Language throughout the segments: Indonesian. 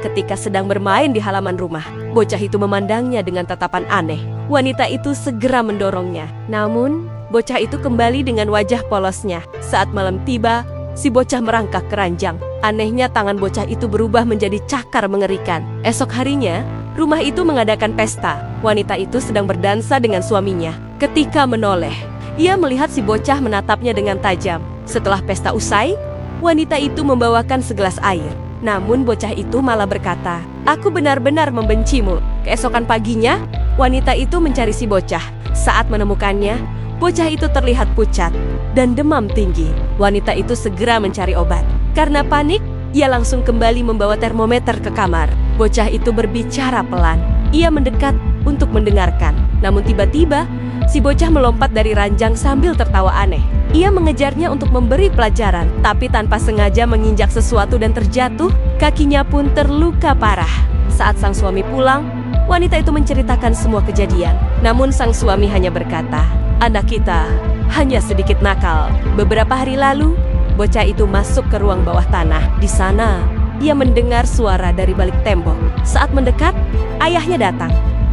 Ketika sedang bermain di halaman rumah, bocah itu memandangnya dengan tatapan aneh. Wanita itu segera mendorongnya. Namun, bocah itu kembali dengan wajah polosnya. Saat malam tiba, si bocah merangkak ke ranjang. Anehnya tangan bocah itu berubah menjadi cakar mengerikan. Esok harinya, rumah itu mengadakan pesta. Wanita itu sedang berdansa dengan suaminya. Ketika menoleh, ia melihat si bocah menatapnya dengan tajam. Setelah pesta usai, wanita itu membawakan segelas air. Namun bocah itu malah berkata, "Aku benar-benar membencimu." Keesokan paginya, wanita itu mencari si bocah. Saat menemukannya, bocah itu terlihat pucat dan demam tinggi. Wanita itu segera mencari obat. Karena panik, ia langsung kembali membawa termometer ke kamar. Bocah itu berbicara pelan. Ia mendekat untuk mendengarkan. Namun tiba-tiba, si bocah melompat dari ranjang sambil tertawa aneh. Ia mengejarnya untuk memberi pelajaran, tapi tanpa sengaja menginjak sesuatu dan terjatuh, kakinya pun terluka parah. Saat sang suami pulang, wanita itu menceritakan semua kejadian. Namun sang suami hanya berkata, "Anak kita hanya sedikit nakal." Beberapa hari lalu, bocah itu masuk ke ruang bawah tanah. Di sana, ia mendengar suara dari balik tembok. Saat mendekat, ayahnya datang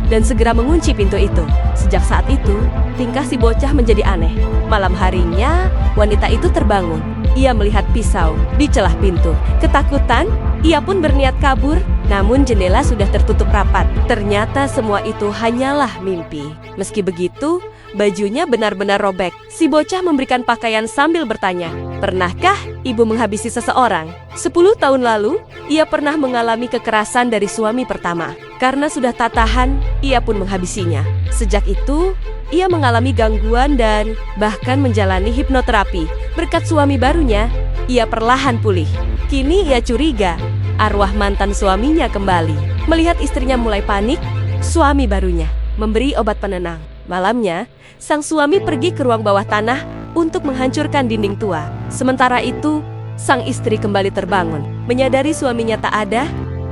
dan segera mengunci pintu itu. Sejak saat itu, tingkah si bocah menjadi aneh. Malam harinya, wanita itu terbangun. Ia melihat pisau di celah pintu. Ketakutan, ia pun berniat kabur, namun jendela sudah tertutup rapat. Ternyata semua itu hanyalah mimpi. Meski begitu, bajunya benar-benar robek. Si bocah memberikan pakaian sambil bertanya, "Pernahkah ibu menghabisi seseorang?" 10 tahun lalu, ia pernah mengalami kekerasan dari suami pertama. Karena sudah tak tahan, ia pun menghabisinya. Sejak itu, ia mengalami gangguan dan bahkan menjalani hipnoterapi. Berkat suami barunya, ia perlahan pulih. Kini ia curiga arwah mantan suaminya kembali. Melihat istrinya mulai panik, suami barunya memberi obat penenang. Malamnya, sang suami pergi ke ruang bawah tanah untuk menghancurkan dinding tua. Sementara itu, sang istri kembali terbangun. Menyadari suaminya tak ada,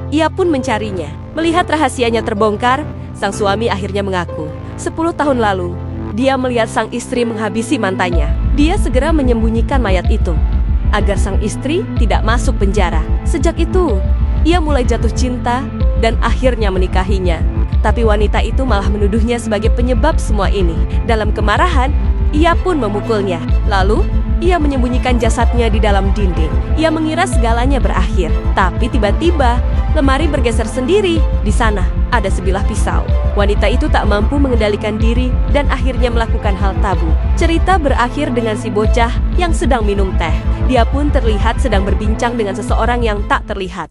ia pun mencarinya. Melihat rahasianya terbongkar, sang suami akhirnya mengaku. 10 tahun lalu, dia melihat sang istri menghabisi mantannya. Dia segera menyembunyikan mayat itu agar sang istri tidak masuk penjara. Sejak itu, ia mulai jatuh cinta dan akhirnya menikahinya. Tapi wanita itu malah menuduhnya sebagai penyebab semua ini. Dalam kemarahan, ia pun memukulnya. Lalu, ia menyembunyikan jasadnya di dalam dinding. Ia mengira segalanya berakhir. Tapi tiba-tiba, lemari bergeser sendiri. Di sana, ada sebilah pisau. Wanita itu tak mampu mengendalikan diri dan akhirnya melakukan hal tabu. Cerita berakhir dengan si bocah yang sedang minum teh. Dia pun terlihat sedang berbincang dengan seseorang yang tak terlihat.